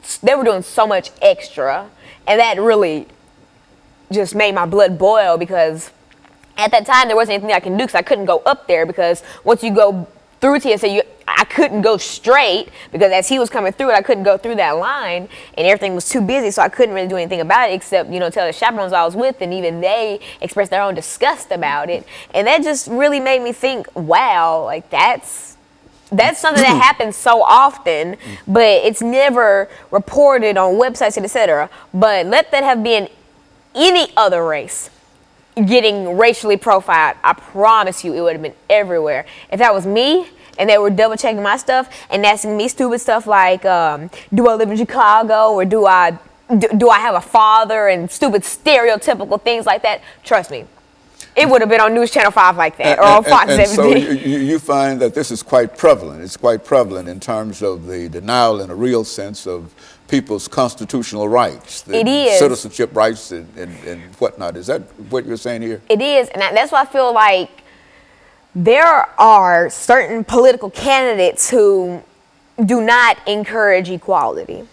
so much extra, and that really just made my blood boil, because at that time there wasn't anything I can do, because I couldn't go up there, because once you go through TSA, I couldn't go straight, because as he was coming through it, I couldn't go through that line, and everything was too busy, so I couldn't really do anything about it except, you know, tell the chaperones I was with, and even they expressed their own disgust about it. And that just really made me think, wow, like that's something that happens so often, but it's never reported on websites and etc. But let that have been any other race getting racially profiled, I promise you it would have been everywhere. If that was me and they were double checking my stuff and asking me stupid stuff like, do I live in Chicago, or do I have a father, and stupid stereotypical things like that, trust me, it would have been on News Channel 5 like that, or on Fox 17. So you find that this is quite prevalent. It's quite prevalent in terms of the denial in a real sense of people's constitutional rights. It is. Citizenship rights and whatnot. Is that what you're saying here? It is, and that's why I feel like there are certain political candidates who do not encourage equality.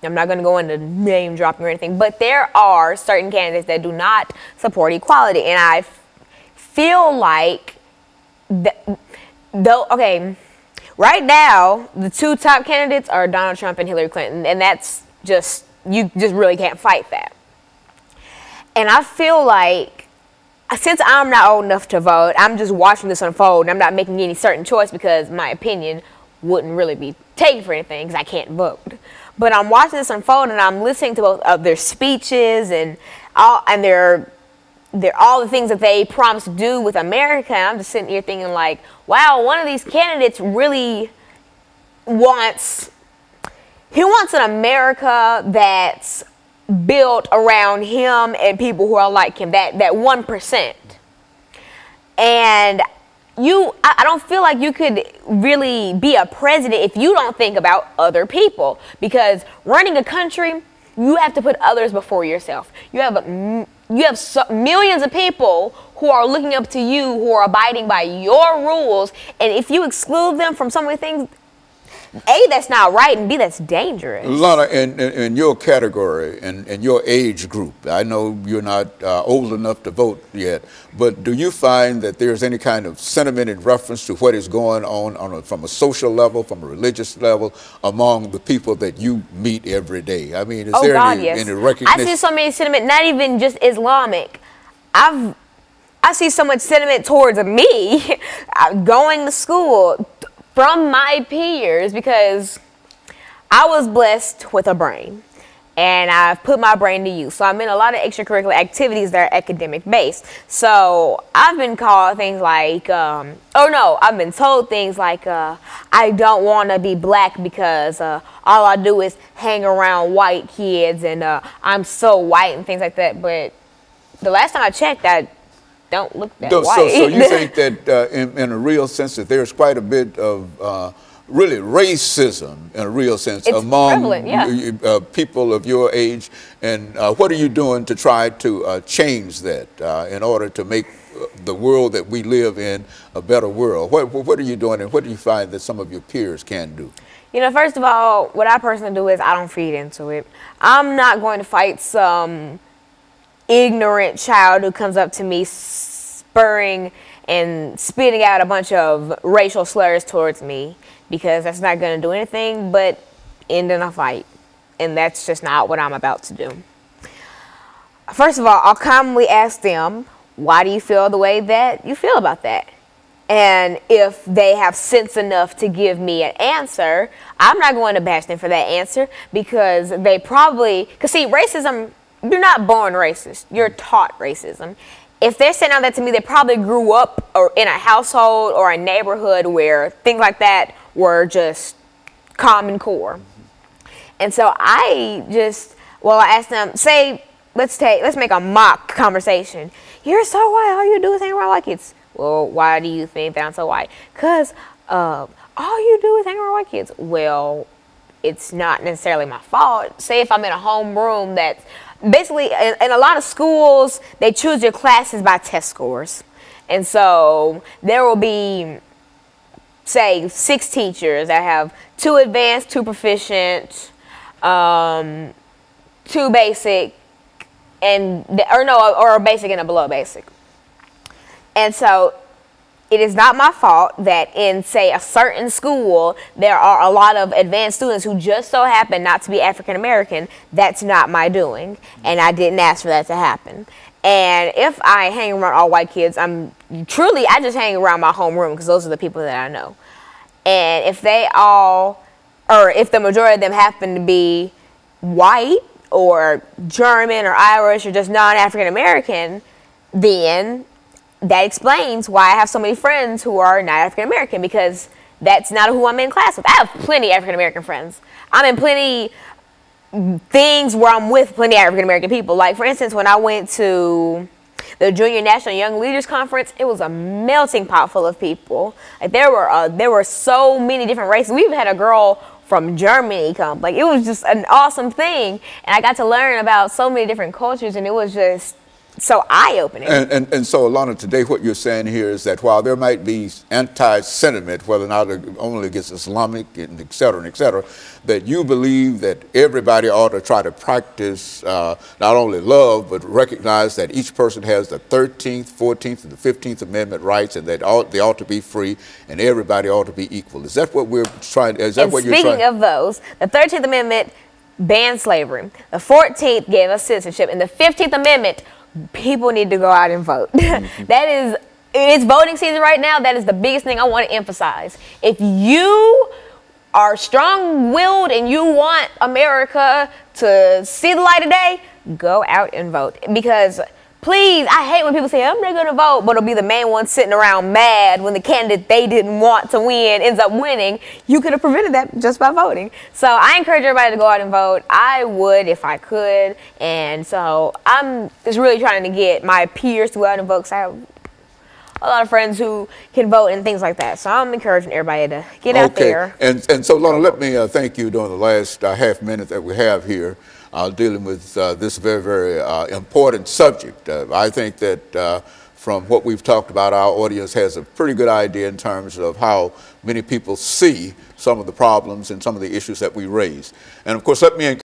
I'm not going to go into name dropping or anything, but there are certain candidates that do not support equality, and I feel like, okay, right now the two top candidates are Donald Trump and Hillary Clinton, and that's just, you just really can't fight that. And I feel like, since I'm not old enough to vote, I'm just watching this unfold, and I'm not making any certain choice, because my opinion wouldn't really be taken for anything because I can't vote. But I'm watching this unfold, and I'm listening to both of their speeches and all the things that they promised to do with America. And I'm just sitting here thinking like, wow, one of these candidates really wants an America that's built around him and people who are like him, that 1%. And I don't feel like you could really be a president if you don't think about other people, because running a country, you have to put others before yourself. You have millions of people who are looking up to you, who are abiding by your rules, and if you exclude them from some of the things, A, that's not right, and B, that's dangerous. Alana, in your category and your age group, I know you're not old enough to vote yet, but do you find that there's any kind of sentiment in reference to what is going on from a social level, from a religious level, among the people that you meet every day? I mean, is there any recognition? I see so many sentiment, not even just Islamic. I see so much sentiment towards me going to school from my peers, because I was blessed with a brain and I've put my brain to use. So I'm in a lot of extracurricular activities that are academic based. So I've been called things like, I've been told things like, I don't want to be black because all I do is hang around white kids, and I'm so white and things like that. But the last time I checked, I don't look that white. So you think that in a real sense that there's quite a bit of really racism in a real sense among people of your age, and what are you doing to try to change that in order to make the world that we live in a better world? What are you doing, and what do you find that some of your peers can do? You know, first of all, what I personally do is I don't feed into it. I'm not going to fight some ignorant child who comes up to me spurring and spitting out a bunch of racial slurs towards me, because that's not going to do anything but end in a fight, and that's just not what I'm about to do. First of all, I'll calmly ask them, why do you feel the way that you feel about that? And if they have sense enough to give me an answer, I'm not going to bash them for that answer, because they probably, because see, racism, you're not born racist, you're taught racism. If they're saying all that to me, they probably grew up in a household or a neighborhood where things like that were just common core. And so I asked them, say, let's make a mock conversation. You're so white, all you do is hang around white kids. Well, why do you think that I'm so white? Because all you do is hang around white kids. Well, it's not necessarily my fault. Say if I'm in a homeroom that's basically, in a lot of schools, they choose your classes by test scores. And so there will be, say, 6 teachers that have 2 advanced, 2 proficient, two basic, or a basic and a below basic. And so it is not my fault that in, say, a certain school, there are a lot of advanced students who just so happen not to be African American. That's not my doing, and I didn't ask for that to happen. And if I hang around all white kids, I just hang around my homeroom because those are the people that I know. And if if the majority of them happen to be white or German or Irish or just non-African American, then that explains why I have so many friends who are not African American, because that's not who I'm in class with. I have plenty of African American friends. I'm in plenty things where I'm with plenty of African American people. Like, for instance, when I went to the Junior National Young Leaders Conference, it was a melting pot full of people. Like, there were so many different races. We even had a girl from Germany come. Like, it was just an awesome thing, and I got to learn about so many different cultures, and it was just so eye-opening. And so, Alana, today what you're saying here is that while there might be anti-sentiment, whether or not only against Islamic and et cetera, that you believe that everybody ought to try to practice not only love, but recognize that each person has the 13th, 14th, and the 15th Amendment rights, and that they ought to be free, and everybody ought to be equal. Is that what we're trying? Is that what you're trying? Speaking of those, the 13th Amendment banned slavery. The 14th gave us citizenship, and the 15th Amendment, people need to go out and vote. It's voting season right now. That is the biggest thing I want to emphasize. If you are strong-willed and you want America to see the light of day, go out and vote. Because, please, I hate when people say, I'm not going to vote, but it'll be the main one sitting around mad when the candidate they didn't want to win ends up winning. You could have prevented that just by voting. So I encourage everybody to go out and vote. I would if I could. And so I'm just really trying to get my peers to go out and vote, because I have a lot of friends who can vote and things like that. So I'm encouraging everybody to get out there. And so, Lorna, let me thank you during the last half minute that we have here dealing with this very, very important subject. I think that from what we've talked about, our audience has a pretty good idea in terms of how many people see some of the problems and some of the issues that we raise. And of course, let me